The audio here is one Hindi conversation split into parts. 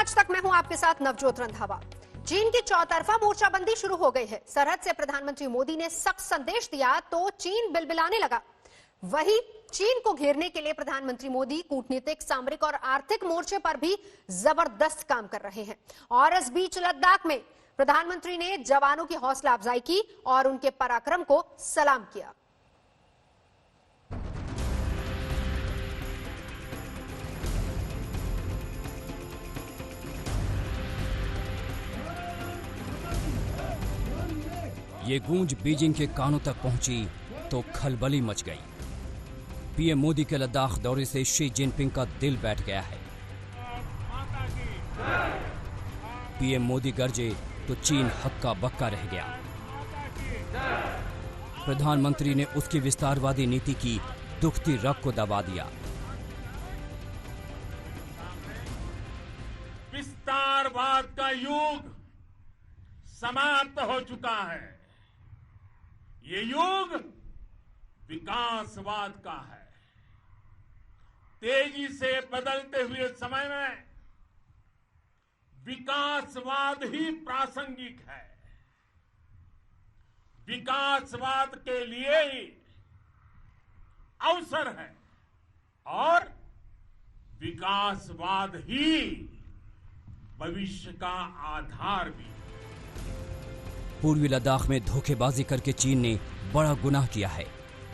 आज तक। मैं हूं आपके साथ नवजोत रंधावा। चीन की चौतरफा मोर्चाबंदी शुरू हो गई है। सरहद से प्रधानमंत्री मोदी ने सख्त संदेश दिया तो चीन बिलबिलाने लगा। वहीं चीन को घेरने के लिए प्रधानमंत्री मोदी कूटनीतिक, सामरिक और आर्थिक मोर्चे पर भी जबरदस्त काम कर रहे हैं। और इस बीच लद्दाख में प्रधानमंत्री ने जवानों की हौसला अफजाई की और उनके पराक्रम को सलाम किया। ये गूंज बीजिंग के कानों तक पहुंची तो खलबली मच गई। पीएम मोदी के लद्दाख दौरे से शी जिनपिंग का दिल बैठ गया है। पीएम मोदी गरजे तो चीन हक्का बक्का रह गया। प्रधानमंत्री ने उसकी विस्तारवादी नीति की दुखती रग को दबा दिया। विस्तारवाद का युग समाप्त हो चुका है। ये युग विकासवाद का है। तेजी से बदलते हुए समय में विकासवाद ही प्रासंगिक है। विकासवाद के लिए ही अवसर है और विकासवाद ही भविष्य का आधार भी। पूर्वी लद्दाख में धोखेबाजी करके चीन ने बड़ा गुनाह किया है।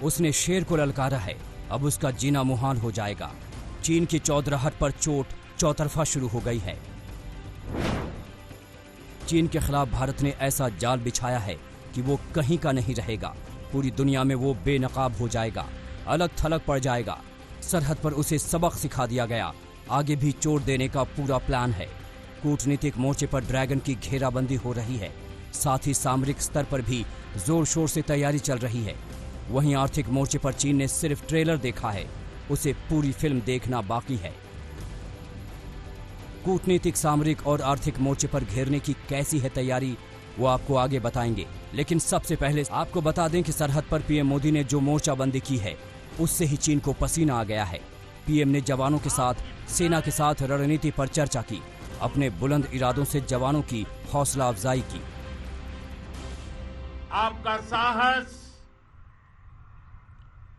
उसने शेर को ललकारा है, अब उसका जीना मुहाल हो जाएगा। चीन की चौधराहट पर चोट चौतरफा शुरू हो गई है। चीन के खिलाफ भारत ने ऐसा जाल बिछाया है कि वो कहीं का नहीं रहेगा। पूरी दुनिया में वो बेनकाब हो जाएगा, अलग थलग पड़ जाएगा। सरहद पर उसे सबक सिखा दिया गया, आगे भी चोट देने का पूरा प्लान है। कूटनीतिक मोर्चे पर ड्रैगन की घेराबंदी हो रही है, साथ ही सामरिक स्तर पर भी जोर शोर से तैयारी चल रही है। वहीं आर्थिक मोर्चे पर चीन ने सिर्फ ट्रेलर देखा है, उसे पूरी फिल्म देखना बाकी है। कूटनीतिक, सामरिक और आर्थिक मोर्चे पर घेरने की कैसी है तैयारी, वो आपको आगे बताएंगे। लेकिन सबसे पहले आपको बता दें कि सरहद पर पीएम मोदी ने जो मोर्चाबंदी की है, उससे ही चीन को पसीना आ गया है। पीएम ने जवानों के साथ, सेना के साथ रणनीति पर चर्चा की, अपने बुलंद इरादों से जवानों की हौसला अफजाई की। आपका साहस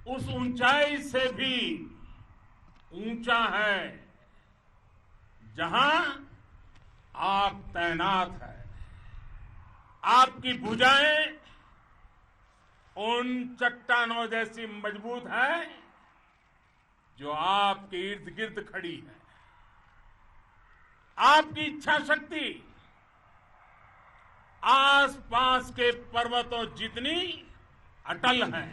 उस ऊंचाई से भी ऊंचा है जहां आप तैनात हैं। आपकी भुजाएं उन चट्टानों जैसी मजबूत है जो आपके इर्द गिर्द खड़ी है। आपकी इच्छा शक्ति आसपास के पर्वतों जितनी अटल है।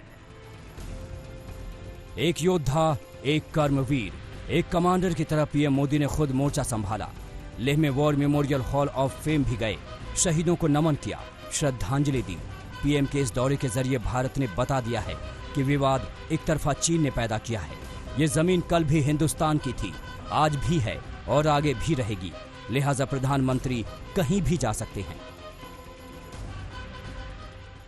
एक योद्धा, एक कर्मवीर, एक कमांडर की तरह पीएम मोदी ने खुद मोर्चा संभाला। लेह में war memorial hall of fame भी गए, शहीदों को नमन किया, श्रद्धांजलि दी। पीएम के इस दौरे के जरिए भारत ने बता दिया है कि विवाद एक तरफा चीन ने पैदा किया है। ये जमीन कल भी हिंदुस्तान की थी, आज भी है और आगे भी रहेगी। लिहाजा प्रधानमंत्री कहीं भी जा सकते हैं।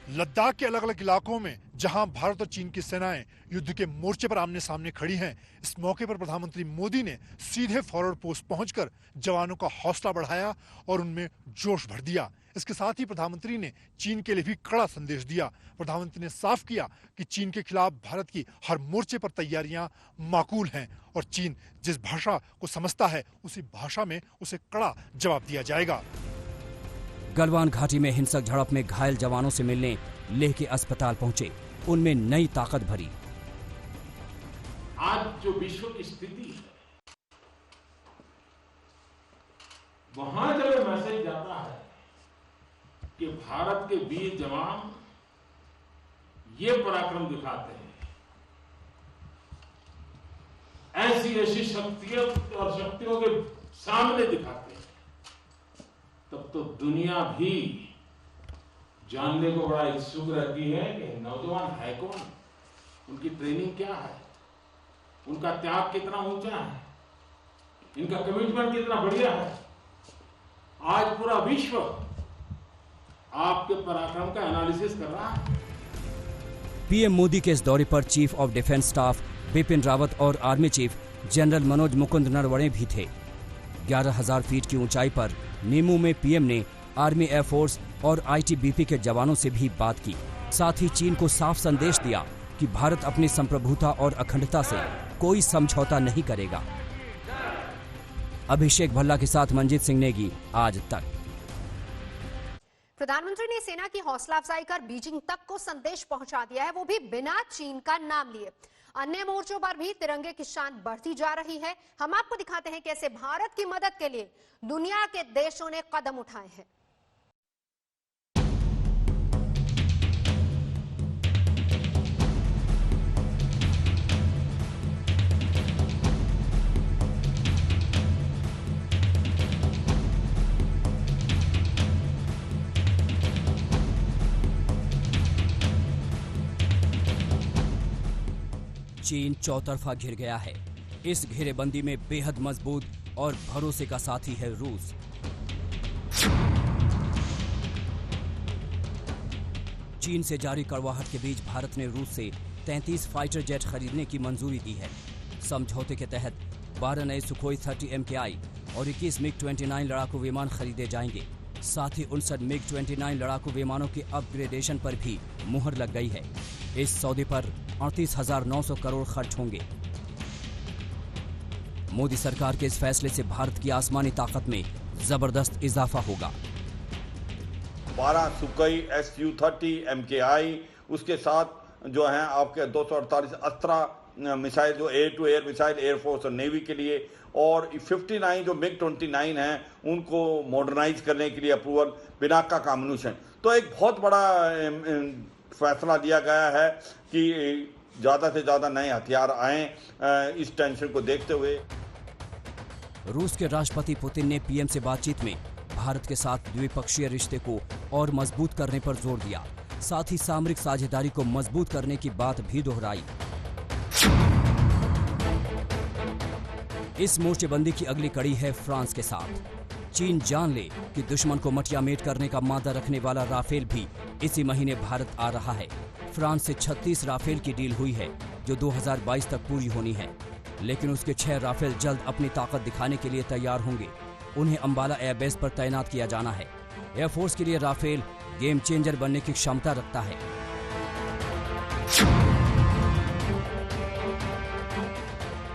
लद्दाख के अलग अलग इलाकों में जहां भारत और चीन की सेनाएं युद्ध के मोर्चे पर आमने सामने खड़ी हैं, इस मौके पर प्रधानमंत्री मोदी ने सीधे फॉरवर्ड पोस्ट पहुंचकर जवानों का हौसला बढ़ाया और उनमें जोश भर दिया। इसके साथ ही प्रधानमंत्री ने चीन के लिए भी कड़ा संदेश दिया। प्रधानमंत्री ने साफ किया कि चीन के खिलाफ भारत की हर मोर्चे पर तैयारियां माकूल हैं और चीन जिस भाषा को समझता है उसी भाषा में उसे कड़ा जवाब दिया जाएगा। गलवान घाटी में हिंसक झड़प में घायल जवानों से मिलने लेह के अस्पताल पहुंचे, उनमें नई ताकत भरी। आज जो विश्व की स्थिति है, वहां जब मैसेज जाता है कि भारत के वीर जवान ये पराक्रम दिखाते हैं, ऐसी शक्तियों और शक्तियों के सामने दिखाते हैं, तब तो दुनिया भी जानने को बड़ा इच्छुक रहती है कि नौजवान है कौन, उनकी ट्रेनिंग क्या है, उनका त्याग कितना ऊंचा है, इनका कमिटमेंट कितना बढ़िया है। आज पूरा विश्व आपके पराक्रम का एनालिसिस कर रहा है। पीएम मोदी के इस दौरे पर chief of defence staff Bipin Rawat और army chief general Manoj Mukund Naravane भी थे। 11,000 फीट की ऊंचाई पर नीमू में पीएम ने आर्मी, एयरफोर्स और आईटीबीपी के जवानों से भी बात की। साथ ही चीन को साफ संदेश दिया कि भारत अपनी संप्रभुता और अखंडता से कोई समझौता नहीं करेगा। अभिषेक भल्ला के साथ मंजीत सिंह नेगी, आज तक। प्रधानमंत्री ने सेना की हौसला अफजाई कर बीजिंग तक को संदेश पहुंचा दिया है, वो भी बिना चीन का नाम लिए। अन्य मोर्चों पर भी तिरंगे की शान बढ़ती जा रही है। हम आपको दिखाते हैं कैसे भारत की मदद के लिए दुनिया के देशों ने कदम उठाए हैं। चीन चौतरफा घिर गया है। इस घेरेबंदी में बेहद मजबूत और भरोसे का साथी है रूस। चीन से जारी कड़वाहट के बीच भारत ने रूस से 33 फाइटर जेट खरीदने की मंजूरी दी है। समझौते के तहत 12 नए सुखोई 30 MKI और 21 MiG-29 लड़ाकू विमान खरीदे जाएंगे। साथ ही 59 MiG-29 लड़ाकू विमानों के अपग्रेडेशन पर भी मुहर लग गई है। इस सौदे पर 38,900 करोड़ खर्च होंगे। मोदी सरकार के इस फैसले से भारत की आसमानी ताकत में जबरदस्त इजाफा होगा। 12 सुखोई Su-30 MKI, उसके साथ जो हैं आपके 248 अस्त्रा मिसाइल, जो air to air missile air force और नेवी के लिए, और 59 जो MiG-29 हैं उनको मॉडर्नाइज करने के लिए अप्रूवल, बिना का कॉम्बिनेशन। तो एक बहुत बड़ा फैसला लिया गया है कि ज़्यादा से ज़्यादा नए हथियार आएं इस टेंशन को देखते हुए। रूस के राष्ट्रपति पुतिन ने पीएम से बातचीत में भारत के साथ द्विपक्षीय रिश्ते को और मजबूत करने पर जोर दिया। साथ ही सामरिक साझेदारी को मजबूत करने की बात भी दोहराई। इस मोर्चेबंदी की अगली कड़ी है फ्रांस के साथ। चीन जान ले कि दुश्मन को मटियामेट करने का मादा रखने वाला राफेल भी इसी महीने भारत आ रहा है। फ्रांस से 36 राफेल की डील हुई है, जो 2022 तक पूरी होनी है। लेकिन उसके 6 राफेल जल्द अपनी ताकत दिखाने के लिए तैयार होंगे। उन्हें अंबाला एयरबेस पर तैनात किया जाना है। एयरफोर्स के लिए राफेल गेम चेंजर बनने की क्षमता रखता है।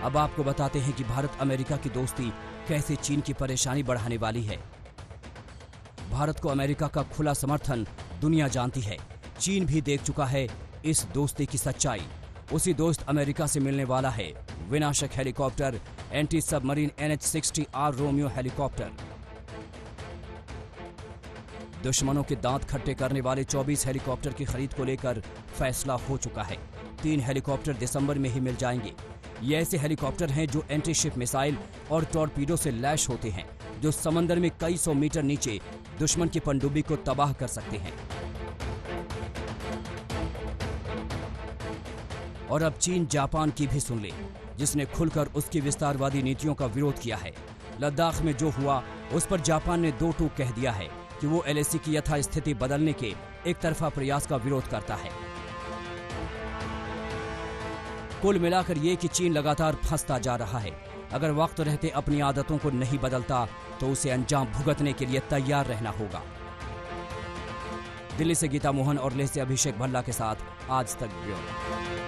अब आपको बताते हैं कि भारत अमेरिका की दोस्ती कैसे चीन की परेशानी बढ़ाने वाली है। भारत को अमेरिका का खुला समर्थन दुनिया जानती है। चीन भी देख चुका है इस दोस्ती की सच्चाई। उसी दोस्त अमेरिका से मिलने वाला है विनाशक helicopter anti submarine NH-60R Romeo helicopter. दुश्मनों के दांत खट्टे करने वाले 24 हेलीकॉप्टर की खरीद को लेकर फैसला हो चुका है। 3 हेलीकॉप्टर दिसंबर में ही मिल जाएंगे। ये ऐसे हेलीकॉप्टर हैं जो एंटी शिप मिसाइल और टॉर्पीडो से लैश होते हैं, जो समंदर में कई 100 मीटर नीचे दुश्मन की पनडुब्बी को तबाह कर सकते हैं। और अब चीन जापान की भी सुन ले, जिसने खुलकर उसकी विस्तारवादी नीतियों का विरोध किया है। लद्दाख में जो हुआ उस पर जापान ने 2 टूक कह दिया है कि वो LAC की यथास्थिति बदलने के एक तरफा प्रयास का विरोध करता है। कुल मिलाकर ये कि चीन लगातार फंसता जा रहा है। अगर वक्त रहते अपनी आदतों को नहीं बदलता तो उसे अंजाम भुगतने के लिए तैयार रहना होगा। दिल्ली से गीता मोहन और लेह से अभिषेक भल्ला के साथ आज तक ब्यूरो।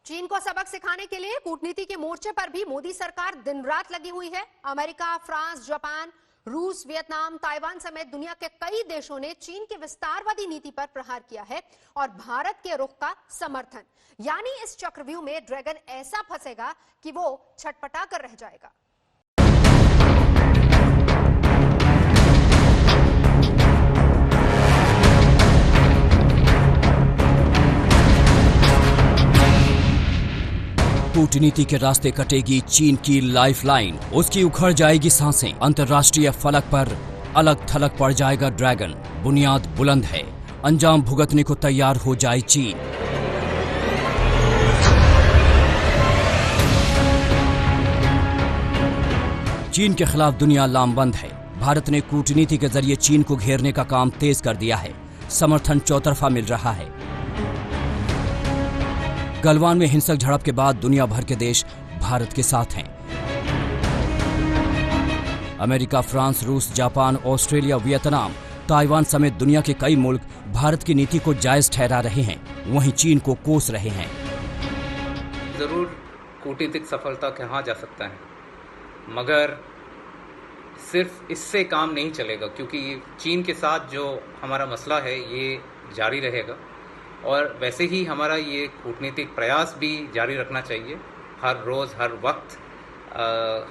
चीन को सबक सिखाने के लिए कूटनीति के मोर्चे पर भी मोदी सरकार दिन रात लगी हुई है। अमेरिका, फ्रांस, जापान, रूस, वियतनाम, ताइवान समेत दुनिया के कई देशों ने चीन की विस्तारवादी नीति पर प्रहार किया है और भारत के रुख का समर्थन। यानी इस चक्रव्यूह में ड्रैगन ऐसा फंसेगा कि वो छटपटा कर रह जाएगा। कूटनीति के रास्ते कटेगी चीन की लाइफलाइन, उसकी उखड़ जाएगी सांसें। अंतर्राष्ट्रीय फलक पर अलग थलग पड़ जाएगा ड्रैगन। बुनियाद बुलंद है, अंजाम भुगतने को तैयार हो जाए चीन। चीन के खिलाफ दुनिया लामबंद है। भारत ने कूटनीति के जरिए चीन को घेरने का काम तेज कर दिया है। समर्थन चौतरफा मिल रहा है। गलवान में हिंसक झड़प के बाद दुनिया भर के देश भारत के साथ हैं। अमेरिका, फ्रांस, रूस, जापान, ऑस्ट्रेलिया, वियतनाम, ताइवान समेत दुनिया के कई मुल्क भारत की नीति को जायज ठहरा रहे हैं, वहीं चीन को कोस रहे हैं। जरूर कूटनीतिक सफलता कहा जा सकता है, मगर सिर्फ इससे काम नहीं चलेगा, क्योंकि चीन के साथ जो हमारा मसला है ये जारी रहेगा और वैसे ही हमारा ये कूटनीतिक प्रयास भी जारी रखना चाहिए। हर रोज़ हर वक्त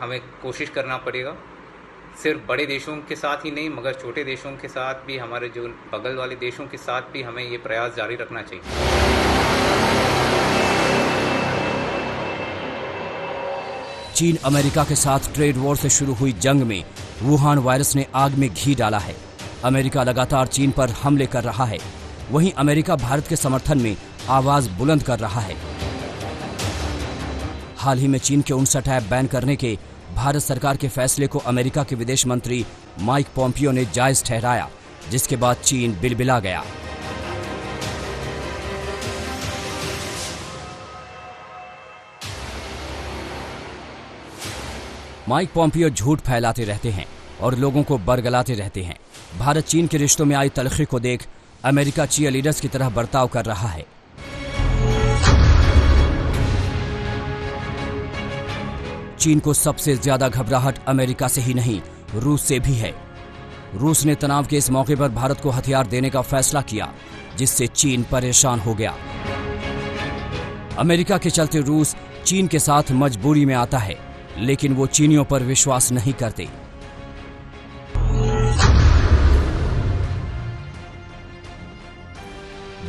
हमें कोशिश करना पड़ेगा, सिर्फ बड़े देशों के साथ ही नहीं मगर छोटे देशों के साथ भी, हमारे जो बगल वाले देशों के साथ भी हमें ये प्रयास जारी रखना चाहिए। चीन अमेरिका के साथ ट्रेड वॉर से शुरू हुई जंग में वुहान वायरस ने आग में घी डाला है। अमेरिका लगातार चीन पर हमले कर रहा है, वहीं अमेरिका भारत के समर्थन में आवाज बुलंद कर रहा है। हाल ही में चीन के 59 ऐप बैन करने के भारत सरकार के फैसले को अमेरिका के विदेश मंत्री माइक पोम्पियो ने जायज ठहराया, जिसके बाद चीन बिलबिला गया। माइक पोम्पियो झूठ फैलाते रहते हैं और लोगों को बरगलाते रहते हैं। भारत चीन के रिश्तों में आई तलखी को देख अमेरिका चीयरलीडर्स की तरह बर्ताव कर रहा है। चीन को सबसे ज्यादा घबराहट अमेरिका से ही नहीं, रूस से भी है। रूस ने तनाव के इस मौके पर भारत को हथियार देने का फैसला किया, जिससे चीन परेशान हो गया। अमेरिका के चलते रूस चीन के साथ मजबूरी में आता है, लेकिन वो चीनियों पर विश्वास नहीं करते।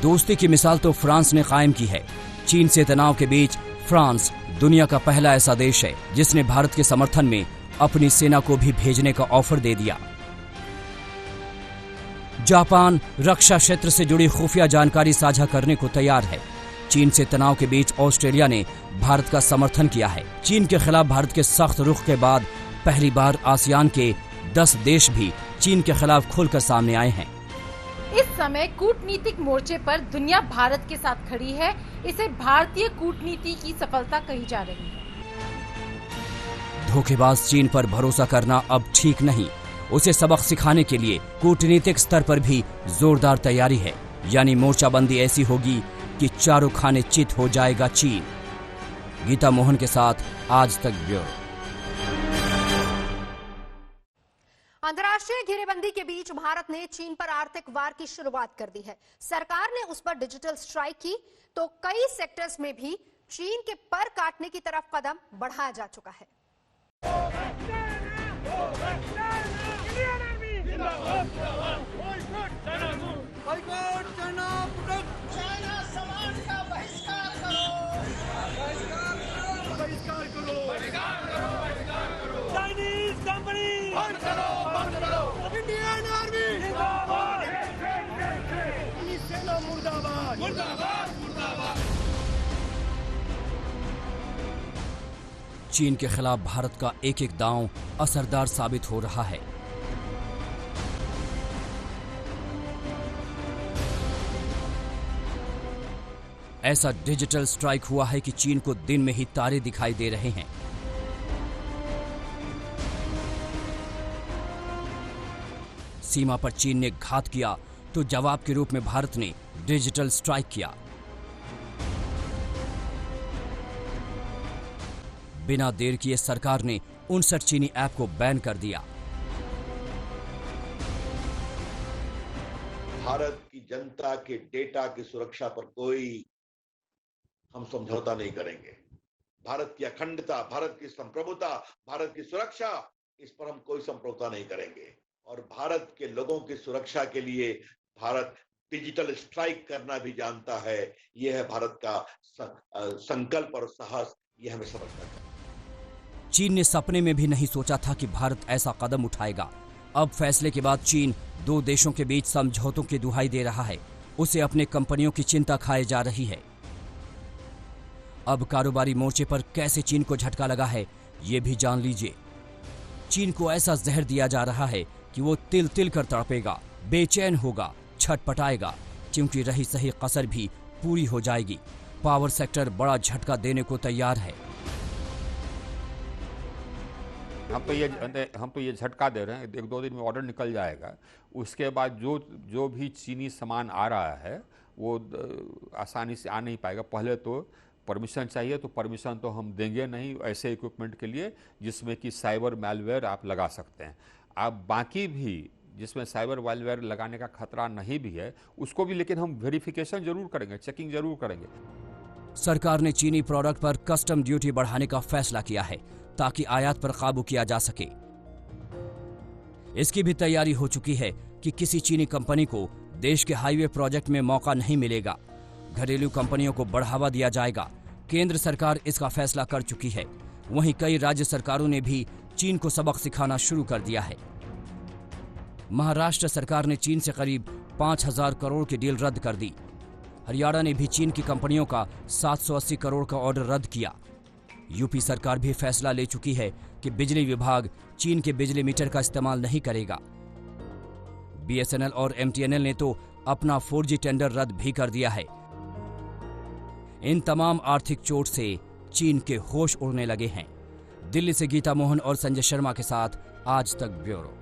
दोस्ती की मिसाल तो फ्रांस ने कायम की है। चीन से तनाव के बीच फ्रांस दुनिया का पहला ऐसा देश है जिसने भारत के समर्थन में अपनी सेना को भी भेजने का ऑफर दे दिया। जापान रक्षा क्षेत्र से जुड़ी खुफिया जानकारी साझा करने को तैयार है। चीन से तनाव के बीच ऑस्ट्रेलिया ने भारत का समर्थन किया है। चीन के खिलाफ भारत के सख्त रुख के बाद पहली बार आसियान के 10 देश भी चीन के खिलाफ खुलकर सामने आए हैं। इस समय कूटनीतिक मोर्चे पर दुनिया भारत के साथ खड़ी है। इसे भारतीय कूटनीति की सफलता कही जा रही है। धोखेबाज चीन पर भरोसा करना अब ठीक नहीं। उसे सबक सिखाने के लिए कूटनीतिक स्तर पर भी जोरदार तैयारी है, यानी मोर्चाबंदी ऐसी होगी कि चारों खाने चित हो जाएगा चीन। गीता मोहन के साथ आज तक ब्यूरो। अंतर्राष्ट्रीय घेरेबंदी के बीच भारत ने चीन पर आर्थिक वार की शुरुआत कर दी है। सरकार ने उस पर डिजिटल स्ट्राइक की तो कई सेक्टर्स में भी चीन के पर काटने की तरफ कदम बढ़ाया जा चुका है। चीन के खिलाफ भारत का एक एक दांव असरदार साबित हो रहा है। ऐसा डिजिटल स्ट्राइक हुआ है कि चीन को दिन में ही तारे दिखाई दे रहे हैं। सीमा पर चीन ने घात किया तो जवाब के रूप में भारत ने डिजिटल स्ट्राइक किया। बिना देर किए सरकार ने 59 चीनी ऐप को बैन कर दिया। भारत की जनता के डेटा की सुरक्षा पर कोई हम समझौता नहीं करेंगे। भारत की अखंडता, भारत की संप्रभुता, भारत की सुरक्षा, इस पर हम कोई समझौता नहीं करेंगे। और भारत के लोगों की सुरक्षा के लिए भारत डिजिटल स्ट्राइक करना भी जानता है। यह है भारत का संकल्प और साहस, यह हमें समझना चाहिए। चीन ने सपने में भी नहीं सोचा था कि भारत ऐसा कदम उठाएगा। अब फैसले के बाद चीन दो देशों के बीच समझौतों की दुहाई दे रहा है। उसे अपने कंपनियों की चिंता खाए जा रही है। अब कारोबारी मोर्चे पर कैसे चीन को झटका लगा है, ये भी जान लीजिए। चीन को ऐसा जहर दिया जा रहा है कि वो तिल तिल कर तड़पेगा, बेचैन होगा, छटपटाएगा, क्योंकि रही सही कसर भी पूरी हो जाएगी। पावर सेक्टर बड़ा झटका देने को तैयार है। हम तो ये झटका दे रहे हैं, 1-2 दिन में ऑर्डर निकल जाएगा। उसके बाद जो भी चीनी सामान आ रहा है वो आसानी से आ नहीं पाएगा। पहले तो परमिशन चाहिए, तो परमिशन तो हम देंगे नहीं ऐसे इक्विपमेंट के लिए जिसमें कि साइबर मैलवेयर आप लगा सकते हैं। आप बाकी भी जिसमें साइबर मैलवेयर लगाने का खतरा नहीं भी है उसको भी, लेकिन हम वेरिफिकेशन जरूर करेंगे, चेकिंग जरूर करेंगे। सरकार ने चीनी प्रोडक्ट पर कस्टम ड्यूटी बढ़ाने का फैसला किया है ताकि आयात पर काबू किया जा सके। इसकी भी तैयारी हो चुकी है कि किसी चीनी कंपनी को देश के हाईवे प्रोजेक्ट में मौका नहीं मिलेगा। घरेलू कंपनियों को बढ़ावा दिया जाएगा। केंद्र सरकार इसका फैसला कर चुकी है। वहीं कई राज्य सरकारों ने भी चीन को सबक सिखाना शुरू कर दिया है। महाराष्ट्र सरकार ने चीन से करीब 5,000 करोड़ की डील रद्द कर दी। हरियाणा ने भी चीन की कंपनियों का 780 करोड़ का ऑर्डर रद्द किया। यूपी सरकार भी फैसला ले चुकी है कि बिजली विभाग चीन के बिजली मीटर का इस्तेमाल नहीं करेगा। BSNL और MTNL ने तो अपना 4G टेंडर रद्द भी कर दिया है। इन तमाम आर्थिक चोट से चीन के होश उड़ने लगे हैं। दिल्ली से गीता मोहन और संजय शर्मा के साथ आज तक ब्यूरो।